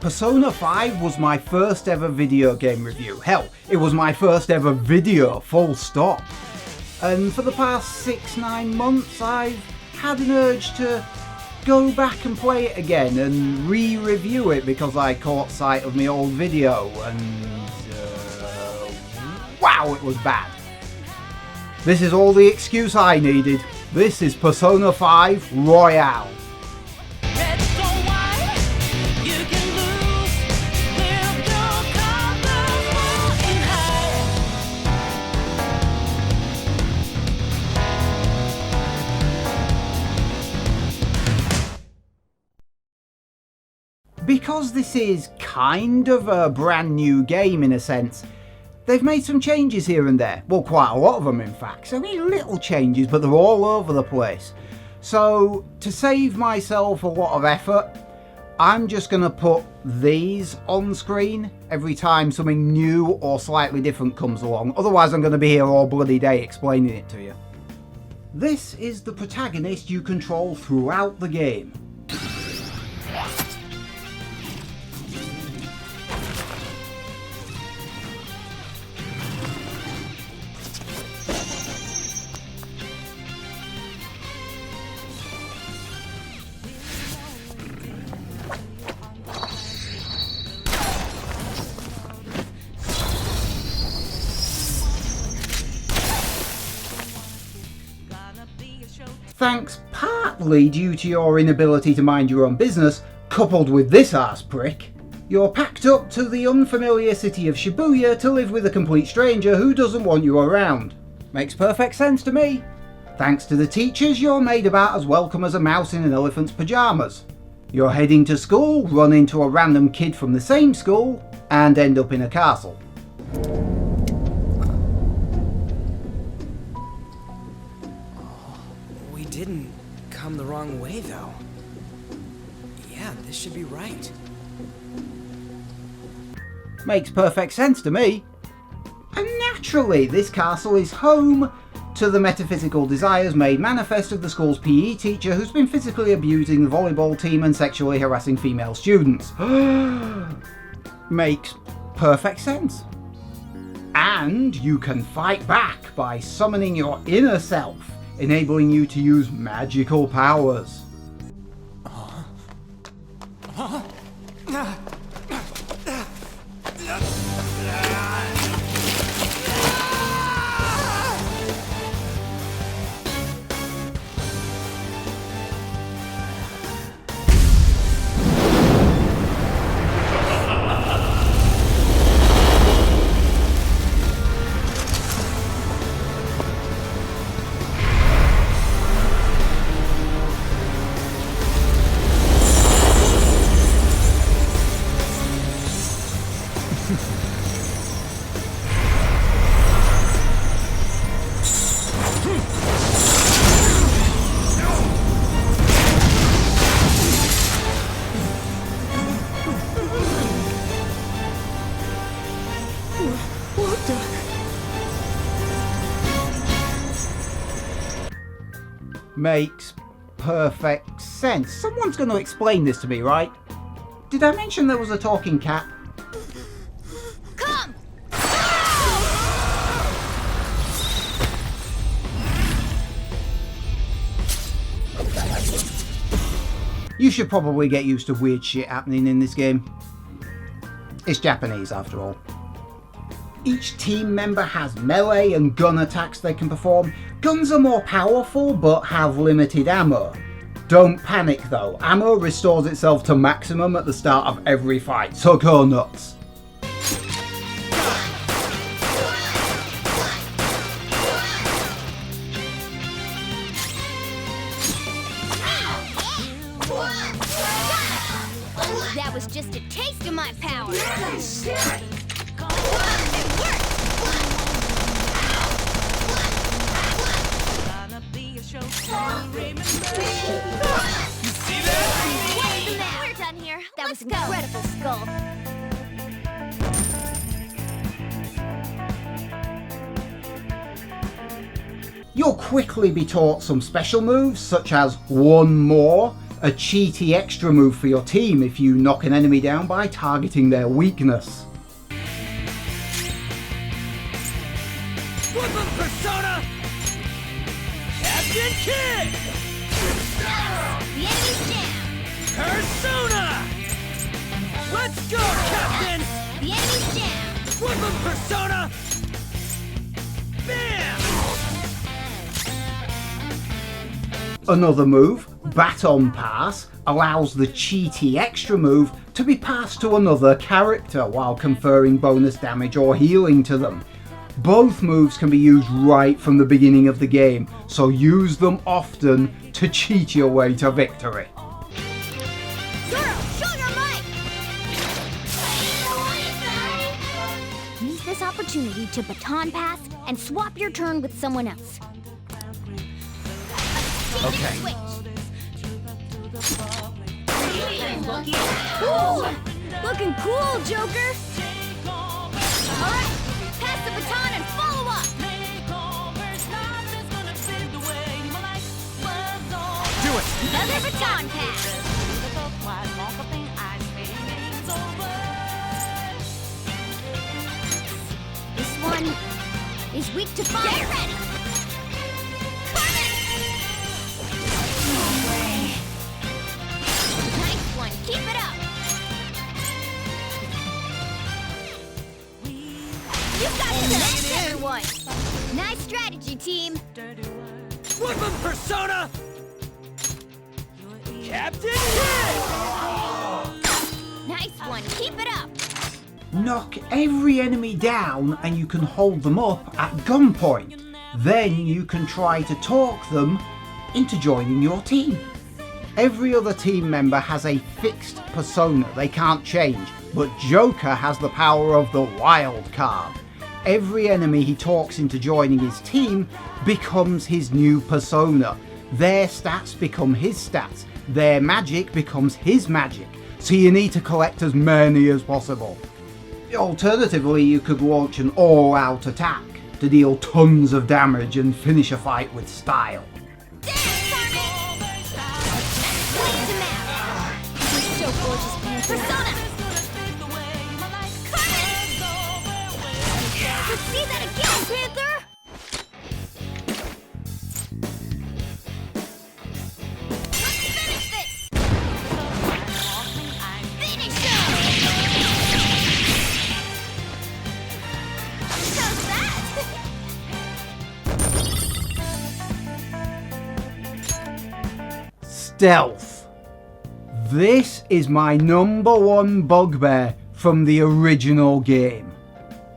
Persona 5 was my first ever video game review. Hell, it was my first ever video, full stop. And for the past 6-9 months I've had an urge to go back and play it again and re-review it because I caught sight of my old video and wow, it was bad. This is all the excuse I needed. This is Persona 5 Royale. Because this is kind of a brand new game in a sense, they've made some changes here and there. Well, quite a lot of them in fact. So many little changes, but they're all over the place. So to save myself a lot of effort, I'm just going to put these on screen every time something new or slightly different comes along. Otherwise I'm going to be here all bloody day explaining it to you. This is the protagonist you control throughout the game. Thanks partly due to your inability to mind your own business, coupled with this arse prick, you're packed up to the unfamiliar city of Shibuya to live with a complete stranger who doesn't want you around. Makes perfect sense to me. Thanks to the teachers, you're made about as welcome as a mouse in an elephant's pyjamas. You're heading to school, run into a random kid from the same school, and end up in a castle. Didn't come the wrong way though. Yeah, this should be right. Makes perfect sense to me. And naturally, this castle is home to the metaphysical desires made manifest of the school's PE teacher who's been physically abusing the volleyball team and sexually harassing female students. Makes perfect sense. And you can fight back by summoning your inner self, enabling you to use magical powers. Makes perfect sense. Someone's going to explain this to me, right? Did I mention there was a talking cat? Come! You should probably get used to weird shit happening in this game. It's Japanese after all. Each team member has melee and gun attacks they can perform. Guns are more powerful but have limited ammo. Don't panic though, ammo restores itself to maximum at the start of every fight, so go nuts. That was just a taste of my power. We're done here. That was incredible, Skull. You'll quickly be taught some special moves, such as one more, a cheaty extra move for your team if you knock an enemy down by targeting their weakness. Flip 'em, Persona! Captain Kidd! The enemy's down. Persona! Let's go, Captain! The enemy's down. Flip 'em, Persona! Bam! Another move, Baton Pass, allows the cheaty extra move to be passed to another character while conferring bonus damage or healing to them. Both moves can be used right from the beginning of the game, so use them often to cheat your way to victory. Zoro, show your might. Use this opportunity to baton pass and swap your turn with someone else. Okay. Ooh, looking cool, Joker. All right, pass the baton and follow up. Do it! Another baton pass. This one is weak to fire. Get ready. Nice one. Keep it up. You got it. That's everyone. Nice strategy, team. Flip 'em, Persona! Captain Kidd! Nice one. Keep it up. Knock every enemy down and you can hold them up at gunpoint. Then you can try to talk them into joining your team. Every other team member has a fixed persona they can't change, but Joker has the power of the wild card. Every enemy he talks into joining his team becomes his new persona. Their stats become his stats. Their magic becomes his magic. So you need to collect as many as possible. Alternatively, you could launch an all-out attack to deal tons of damage and finish a fight with style. Dance, Carmen! Blaze him out! You're so gorgeous, Persona! Carmen! Let's see that again, Panther! Let's finish this! Finish him! How's that? Stealth. This is my number one bugbear from the original game.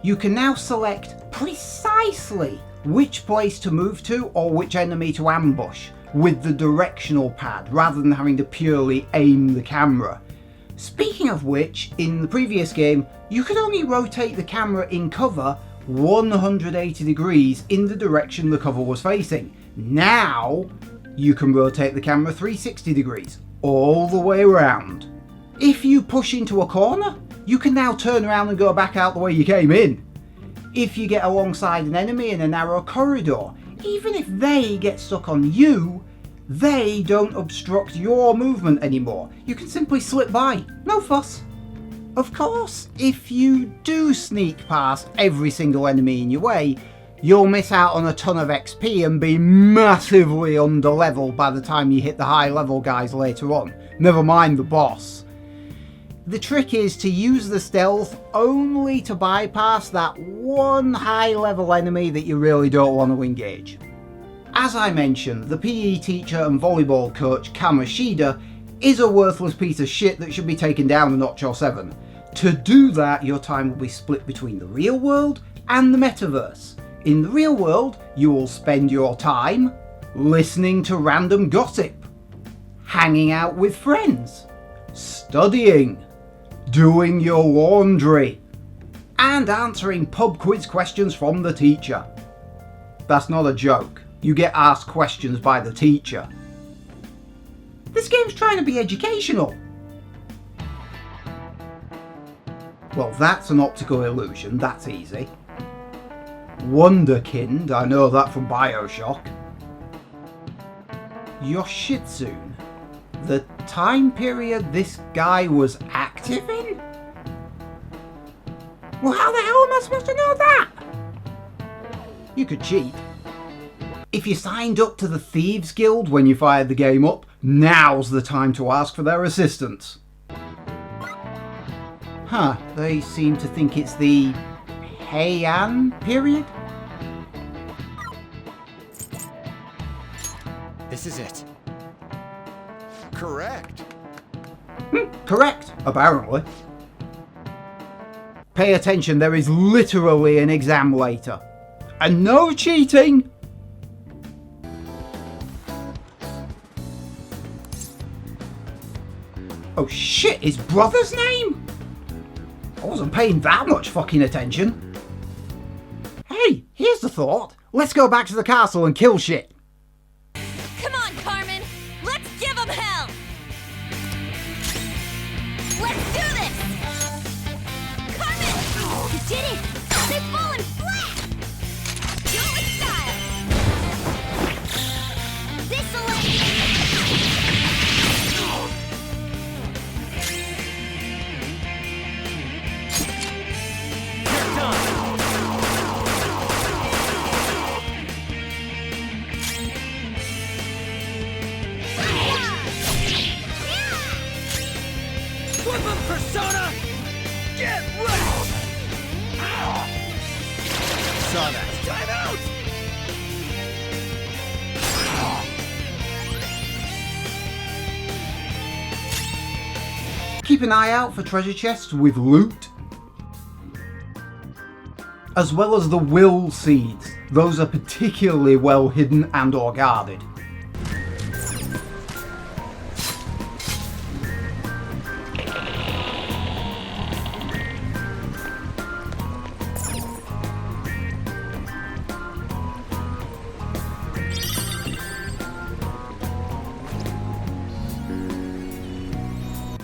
You can now select precisely which place to move to or which enemy to ambush with the directional pad rather than having to purely aim the camera. Speaking of which, in the previous game, you could only rotate the camera in cover 180 degrees in the direction the cover was facing. Now, you can rotate the camera 360 degrees, all the way around. If you push into a corner, you can now turn around and go back out the way you came in. If you get alongside an enemy in a narrow corridor, even if they get stuck on you, they don't obstruct your movement anymore. You can simply slip by, no fuss. Of course, if you do sneak past every single enemy in your way, you'll miss out on a ton of XP and be massively underleveled by the time you hit the high level guys later on, never mind the boss. The trick is to use the stealth only to bypass that one high level enemy that you really don't want to engage. As I mentioned, the PE teacher and volleyball coach Kamoshida is a worthless piece of shit that should be taken down a notch or 7. To do that, your time will be split between the real world and the metaverse. In the real world, you will spend your time listening to random gossip, hanging out with friends, studying, doing your laundry, and answering pub quiz questions from the teacher. That's not a joke. You get asked questions by the teacher. This game's trying to be educational. Well, that's an optical illusion, that's easy. Wonderkind, I know that from Bioshock. Yoshitsune, the time period this guy was active in? Well, how the hell am I supposed to know that? You could cheat. If you signed up to the Thieves Guild when you fired the game up, now's the time to ask for their assistance. Huh, they seem to think it's the Heian period? This is it. Correct. Correct, apparently. Pay attention, there is literally an exam later. And no cheating! Oh shit, his brother's name? I wasn't paying that much fucking attention. Hey, here's the thought. Let's go back to the castle and kill shit. Come on, Carmen! Let's give them hell! Let's do this! Carmen! You did it! They've fallen flat! Do it with style! This'll let you... Persona! Get ready! Saw that. Time out! Keep an eye out for treasure chests with loot. As well as the will seeds. Those are particularly well hidden and or guarded.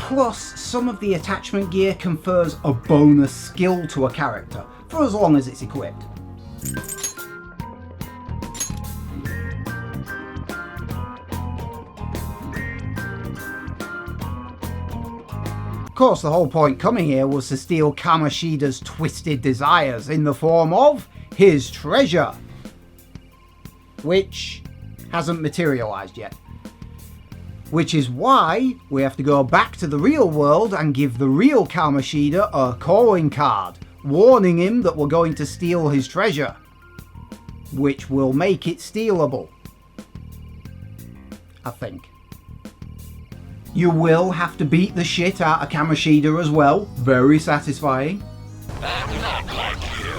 Plus, some of the attachment gear confers a bonus skill to a character, for as long as it's equipped. Of course, the whole point coming here was to steal Kamoshida's twisted desires in the form of his treasure, which hasn't materialized yet. Which is why we have to go back to the real world and give the real Kamoshida a calling card, warning him that we're going to steal his treasure, which will make it stealable. I think. You will have to beat the shit out of Kamoshida as well, very satisfying. I'm not like you.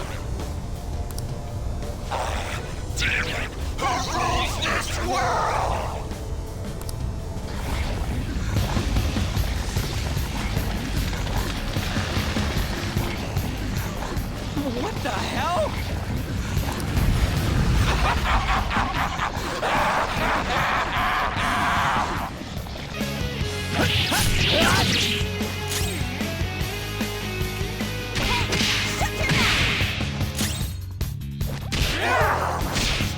Damn it! Who rules this world? What the hell?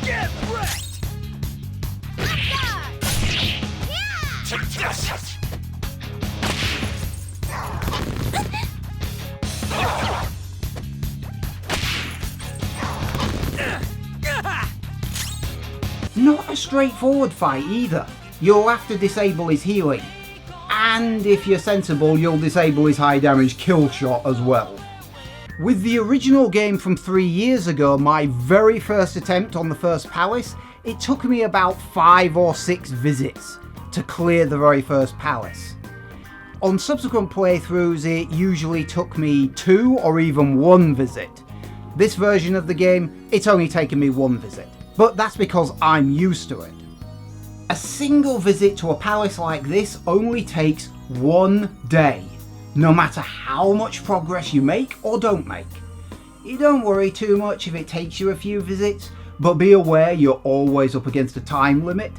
Get wrecked! Not a straightforward fight either. You'll have to disable his healing. And if you're sensible, you'll disable his high damage kill shot as well. With the original game from 3 years ago, my very first attempt on the first palace, it took me about 5 or 6 visits to clear the very first palace. On subsequent playthroughs, it usually took me 2 or even 1 visit. This version of the game, it's only taken me 1 visit. But that's because I'm used to it. A single visit to a palace like this only takes 1 day, no matter how much progress you make or don't make. You don't worry too much if it takes you a few visits, but be aware you're always up against a time limit.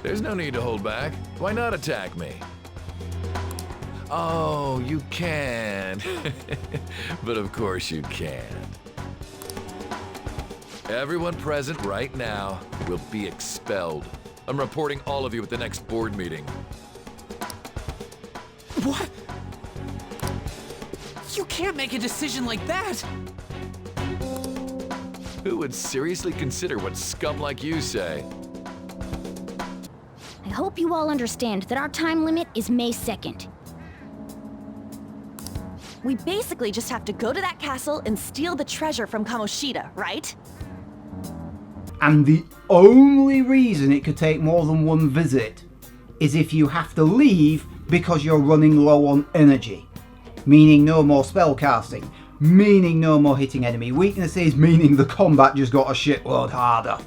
There's no need to hold back. Why not attack me? Oh, you can. But of course you can. Everyone present right now will be expelled. I'm reporting all of you at the next board meeting. What? You can't make a decision like that! Who would seriously consider what scum like you say? I hope you all understand that our time limit is May 2nd. We basically just have to go to that castle and steal the treasure from Kamoshida, right? And the only reason it could take more than one visit is if you have to leave because you're running low on energy. Meaning no more spellcasting, meaning no more hitting enemy weaknesses, meaning the combat just got a shitload harder.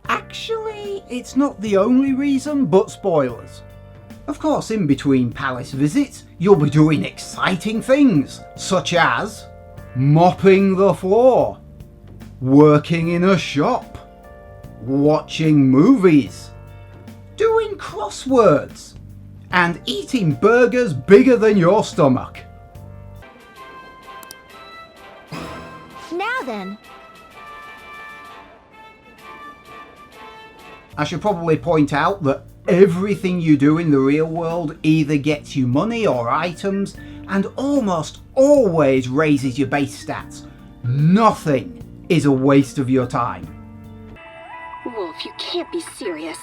Actually, it's not the only reason, but spoilers. Of course, in between palace visits, you'll be doing exciting things, such as mopping the floor, working in a shop, watching movies, doing crosswords, and eating burgers bigger than your stomach. Now then, I should probably point out that everything you do in the real world either gets you money or items, and almost always raises your base stats. Nothing is a waste of your time. Wolf, you can't be serious.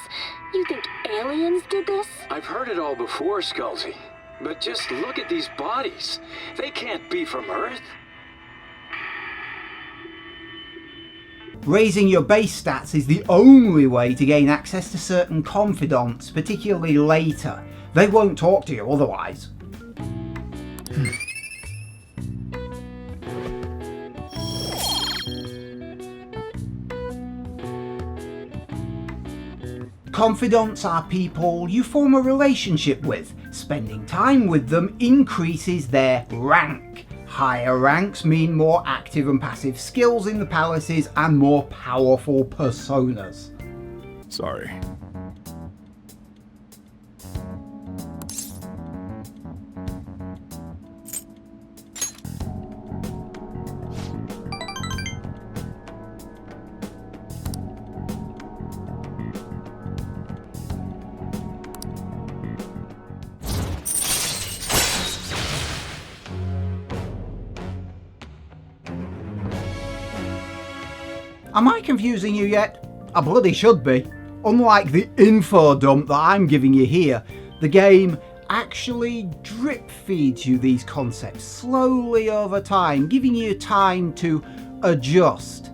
You think aliens did this? I've heard it all before, Skullsy. But just look at these bodies. They can't be from Earth. Raising your base stats is the only way to gain access to certain confidants, particularly later. They won't talk to you otherwise. Confidants are people you form a relationship with. Spending time with them increases their rank. Higher ranks mean more active and passive skills in the palaces and more powerful personas. Sorry. Am I confusing you yet? I bloody should be. Unlike the info dump that I'm giving you here, the game actually drip feeds you these concepts slowly over time, giving you time to adjust.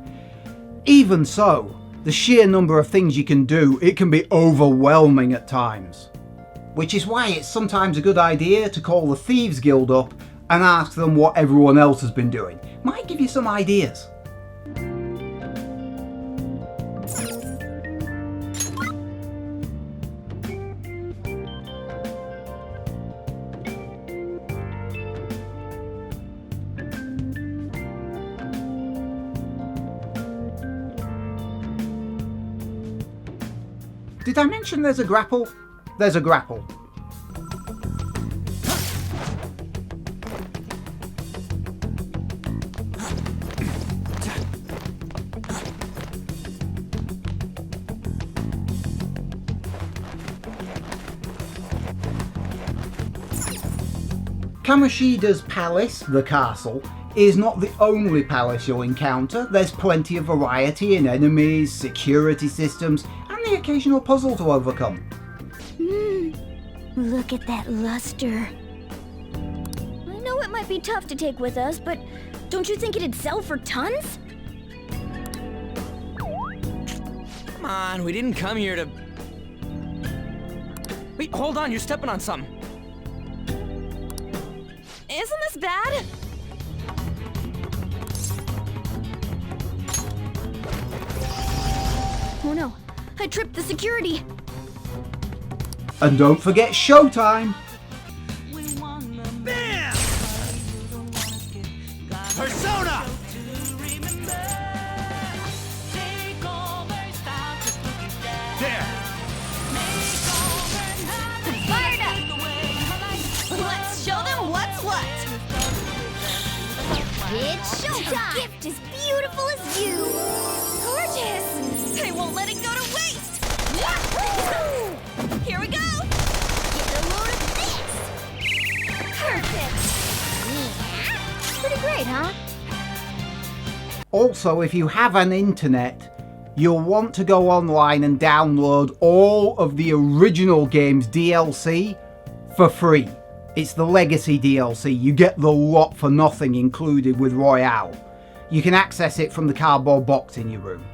Even so, the sheer number of things you can do, it can be overwhelming at times. Which is why it's sometimes a good idea to call the Thieves Guild up and ask them what everyone else has been doing. Might give you some ideas. Did I mention there's a grapple? There's a grapple. Kamoshida's palace, the castle, is not the only palace you'll encounter. There's plenty of variety in enemies, security systems, and the occasional puzzle to overcome. Look at that luster. I know it might be tough to take with us, but don't you think it'd sell for tons? Come on, we didn't come here to... Wait, hold on, you're stepping on something. Isn't this bad? Oh no, I tripped the security. And don't forget showtime! Bam! Persona! There! Fired up! Let's show them what's what! It's showtime! The gift as beautiful as you! Gorgeous! I won't let it go to waste! Here we go! Get a load of this! Pretty great, huh? Also, if you have an internet, you'll want to go online and download all of the original game's DLC for free. It's the Legacy DLC. You get the lot for nothing included with Royale. You can access it from the cardboard box in your room.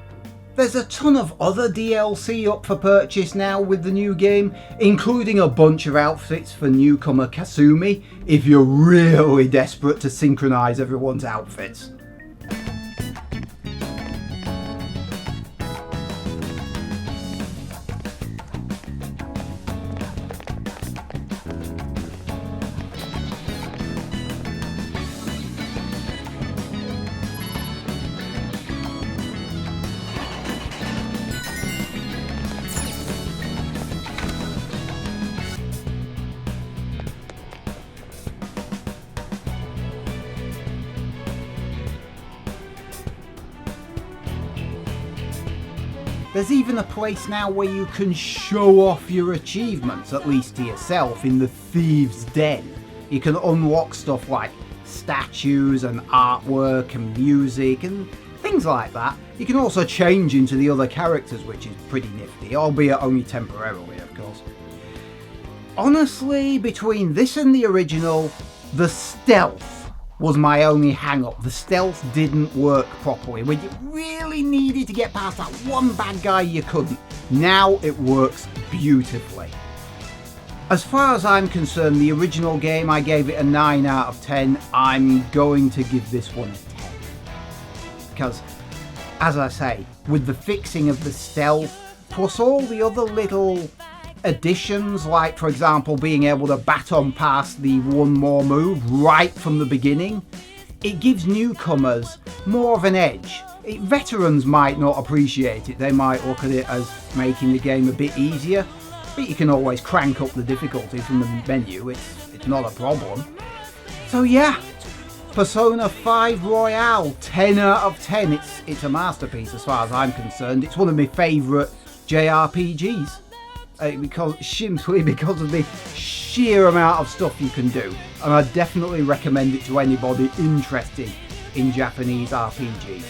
There's a ton of other DLC up for purchase now with the new game, including a bunch of outfits for newcomer Kasumi, if you're really desperate to synchronise everyone's outfits. There's even a place now where you can show off your achievements, at least to yourself, in the Thieves' Den. You can unlock stuff like statues and artwork and music and things like that. You can also change into the other characters, which is pretty nifty, albeit only temporarily, of course. Honestly, between this and the original, the stealth was my only hang-up. The stealth didn't work properly. When you really needed to get past that one bad guy, you couldn't. Now it works beautifully. As far as I'm concerned, the original game, I gave it a 9 out of 10. I'm going to give this one a 10. Because, as I say, with the fixing of the stealth, plus all the other little additions, like for example being able to baton past the one more move right from the beginning, it gives newcomers more of an edge. Veterans might not appreciate it. They might look at it as making the game a bit easier, but you can always crank up the difficulty from the menu. It's not a problem. So yeah, Persona 5 Royale, 10 out of 10. It's a masterpiece as far as I'm concerned. It's one of my favourite JRPGs. Simply because of the sheer amount of stuff you can do, and I definitely recommend it to anybody interested in Japanese RPGs.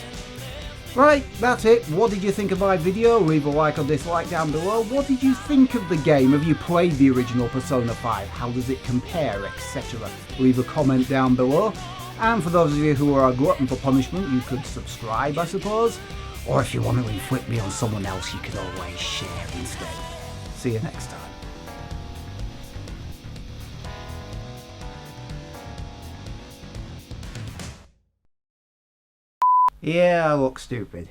Right, that's it. What did you think of my video? Leave a like or dislike down below. What did you think of the game? Have you played the original Persona 5? How does it compare, etc.? Leave a comment down below. And for those of you who are a glutton for punishment, you could subscribe, I suppose. Or if you want to inflict me on someone else, you can always share instead. See you next time. Yeah, I look stupid.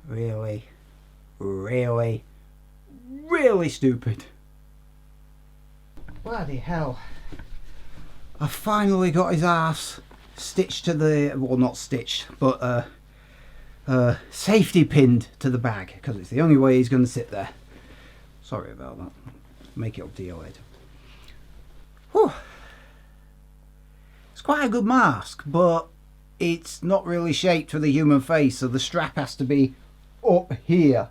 Really, really, really stupid. Bloody hell. I finally got his ass stitched to the, well, not stitched, but safety pinned to the bag, because it's the only way he's going to sit there. Sorry about that. Make it up to you later. Whew. It's quite a good mask, but it's not really shaped for the human face, so the strap has to be up here.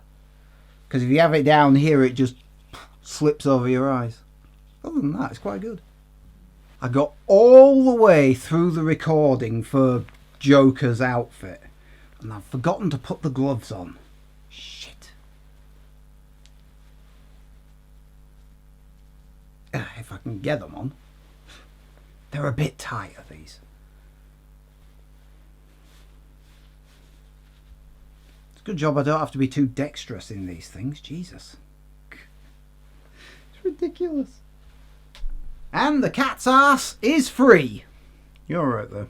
Because if you have it down here, it just slips over your eyes. Other than that, it's quite good. I got all the way through the recording for Joker's outfit, and I've forgotten to put the gloves on. Shit. If I can get them on. They're a bit tighter, these. It's a good job I don't have to be too dexterous in these things. Jesus. It's ridiculous. And the cat's ass is free. You're right there.